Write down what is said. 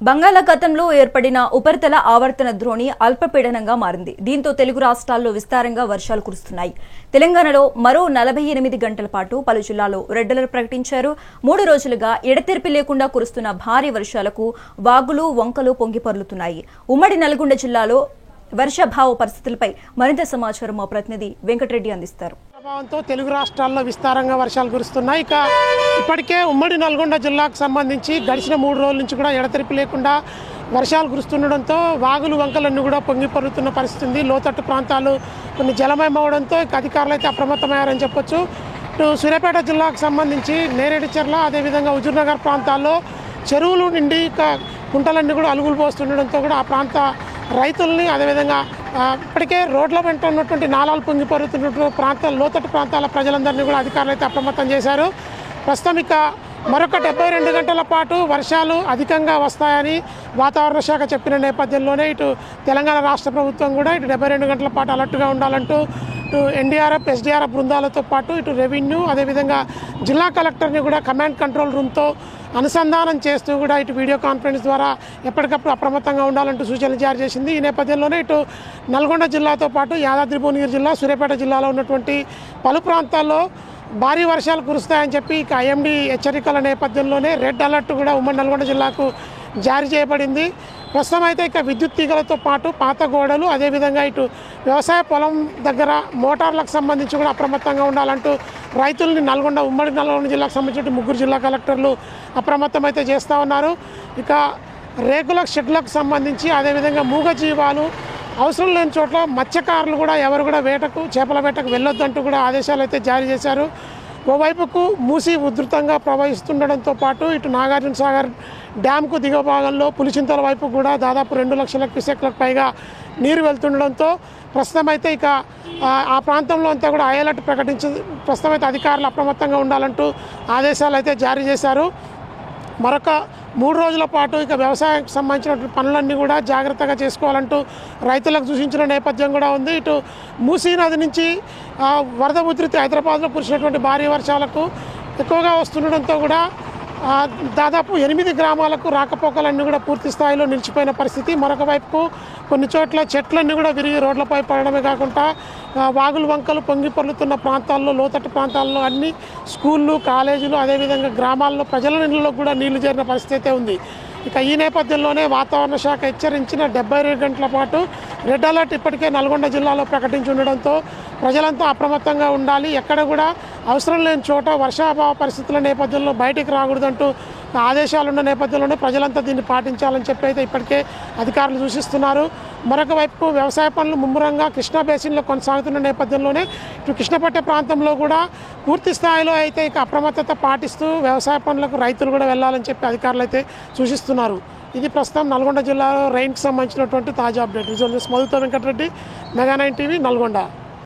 బంగాళాఖాతంలో ఏర్పడిన ఉపరితల ఆవర్తన ద్రోణి అల్పపీడనంగా మారింది. దీంతో తెలుగు రాష్ట్రాల్లో విస్తారంగా వర్షాలు కురుస్తున్నాయి. తెలంగాణలో మరో 48 గంటల పాటు పలు జిల్లాల్లో రెడ్ అలర్ట్ ప్రకటించారు. 3 రోజులుగా ఎడతెరిపి లేకుండా కురుస్తున్న భారీ వర్షాలకు వాగులు, వంకలు పొంగిపొర్లుతున్నాయి. ఉమ్మడి నల్గొండ జిల్లాలో వర్షాభావ పరిస్థితులపై మరింత సమాచారం మా ప్రతినిధి వెంకటరెడ్డి అందిస్తారు. ప్రభావంతో తెలుగు రాష్ట్రాల్లో విస్తారంగా వర్షాలు కురుస్తున్నాయి. ఇప్పటికే ఉమ్మడి నల్గొండ జిల్లాకు సంబంధించి గడిచిన 3 రోజుల నుంచి కూడా ఎడతెరిపి లేకుండా వర్షాలు కురుస్తుండడంతో వాగులు, వంకలన్నీ కూడా పొంగిపొరుతున్న పరిస్థితి ఉంది. లోతట్టు ప్రాంతాలు కొన్ని జలమయమవడంతో అధికారులు అయితే అప్రమత్తమయ్యారని చెప్పొచ్చు. ఇటు సూర్యాపేట జిల్లాకు సంబంధించి నేరేడుచర్ల, అదేవిధంగా హుజూర్నగర్ ప్రాంతాల్లో చెరువులు నిండి కుంటలన్నీ కూడా అలుగులు పోస్తుండడంతో కూడా ఆ ప్రాంత రైతుల్ని, అదేవిధంగా ఇప్పటికే రోడ్ల వెంట ఉన్నటువంటి నాలాలు పొంగిపొరుతున్నటువంటి ప్రాంతాల లోతట్టు ప్రాంతాల ప్రజలందరినీ కూడా అధికారులు అయితే అప్రమత్తం చేశారు. ప్రస్తుతం మరొక 72 గంటల పాటు వర్షాలు అధికంగా వస్తాయని వాతావరణ శాఖ చెప్పిన నేపథ్యంలోనే ఇటు తెలంగాణ రాష్ట్ర ప్రభుత్వం కూడా ఇటు 72 గంటల పాటు అలర్ట్గా ఉండాలంటూ ఇటు ఎన్డీఆర్ఎఫ్, ఎస్డీఆర్ఎఫ్ బృందాలతో పాటు ఇటు రెవెన్యూ, అదేవిధంగా జిల్లా కలెక్టర్ని కూడా కమాండ్ కంట్రోల్ రూమ్తో అనుసంధానం చేస్తూ కూడా ఇటు వీడియో కాన్ఫరెన్స్ ద్వారా ఎప్పటికప్పుడు అప్రమత్తంగా ఉండాలంటూ సూచనలు జారీ చేసింది. ఈ నేపథ్యంలోనే ఇటు నల్గొండ జిల్లాతో పాటు యాదాద్రి భువనగిరి జిల్లా, సూర్యాపేట జిల్లాలో ఉన్నటువంటి పలు ప్రాంతాల్లో భారీ వర్షాలు కురుస్తాయని చెప్పి ఐఎండీ హెచ్చరికల నేపథ్యంలోనే రెడ్ అలర్ట్ కూడా ఉమ్మడి నల్గొండ జిల్లాకు జారీ చేయబడింది. ప్రస్తుతం అయితే విద్యుత్ తీగలతో పాటు పాత గోడలు, అదేవిధంగా ఇటు వ్యవసాయ పొలం దగ్గర మోటార్లకు సంబంధించి కూడా అప్రమత్తంగా ఉండాలంటూ రైతుల్ని ఉమ్మడి నల్గొండ జిల్లాకు సంబంధించిన 3 జిల్లా కలెక్టర్లు అప్రమత్తం అయితే చేస్తూ ఉన్నారు. రేకుల షెడ్లకు సంబంధించి, అదేవిధంగా మూగజీవాలు అవసరం లేని చోట్ల మత్స్యకారులు కూడా ఎవరు కూడా చేపల వేటకు వెళ్ళొద్దంటూ కూడా ఆదేశాలు అయితే జారీ చేశారు. ఓవైపుకు మూసి ఉధృతంగా ప్రవహిస్తుండడంతో పాటు ఇటు నాగార్జున సాగర్ డ్యాంకు దిగువ భాగంలో పులిచింతల వైపు కూడా దాదాపు 2 లక్షల క్యూసెక్లకు పైగా నీరు వెళ్తుండడంతో ప్రస్తుతం అయితే ఆ ప్రాంతంలో అంతా కూడా హై అలర్ట్ ప్రస్తుతం అయితే అధికారులు అప్రమత్తంగా ఉండాలంటూ ఆదేశాలు అయితే జారీ చేశారు. మరొక 3 రోజుల పాటు వ్యవసాయానికి సంబంధించిన పనులన్నీ కూడా జాగ్రత్తగా చేసుకోవాలంటూ రైతులకు సూచించిన నేపథ్యం కూడా ఉంది. ఇటు మూసీ నది నుంచి వరద ఉధృతి హైదరాబాద్లో కురిసినటువంటి భారీ వర్షాలకు ఎక్కువగా వస్తుండడంతో కూడా దాదాపు 8 గ్రామాలకు రాకపోకలన్నీ కూడా పూర్తి స్థాయిలో నిలిచిపోయిన పరిస్థితి. మరొక వైపుకు కొన్ని చోట్ల చెట్లన్నీ కూడా విరిగి రోడ్లపై పడడమే కాకుండా వాగులు, వంకలు పొంగి పొర్లుతున్న ప్రాంతాల్లో, లోతట్టు ప్రాంతాల్లో అన్ని స్కూళ్ళు, కాలేజీలు, అదేవిధంగా గ్రామాల్లో ప్రజల ఇళ్లలో కూడా నీళ్లు చేరిన పరిస్థితి అయితే ఉంది. ఈ నేపథ్యంలోనే వాతావరణ శాఖ హెచ్చరించిన 72 గంటల పాటు రెడ్ అలర్ట్ ఇప్పటికే నల్గొండ జిల్లాలో ప్రకటించి ఉండడంతో ప్రజలంతా అప్రమత్తంగా ఉండాలి. ఎక్కడ కూడా అవసరం లేని చోట వర్షాభావ పరిస్థితుల నేపథ్యంలో బయటికి రాకూడదంటూ ఆదేశాలు ఉన్న నేపథ్యంలోనే ప్రజలంతా దీన్ని పాటించాలని చెప్పి అయితే ఇప్పటికే అధికారులు సూచిస్తున్నారు. మరొక వైపు వ్యవసాయ పనులు ముమ్మరంగా కృష్ణా బేసిన్లో కొనసాగుతున్న నేపథ్యంలోనే ఇటు కృష్ణపట్ట ప్రాంతంలో కూడా పూర్తి స్థాయిలో అయితే అప్రమత్తత పాటిస్తూ వ్యవసాయ పనులకు రైతులు కూడా వెళ్ళాలని చెప్పి అధికారులు అయితే సూచిస్తున్నారు. ఇది ప్రస్తుతం నల్గొండ జిల్లాలో రైన్కి సంబంధించినటువంటి తాజా అప్డేట్. విజువల్ మధుతో వెంకటరెడ్డి, మెగా 9 టీవీ, నల్గొండ.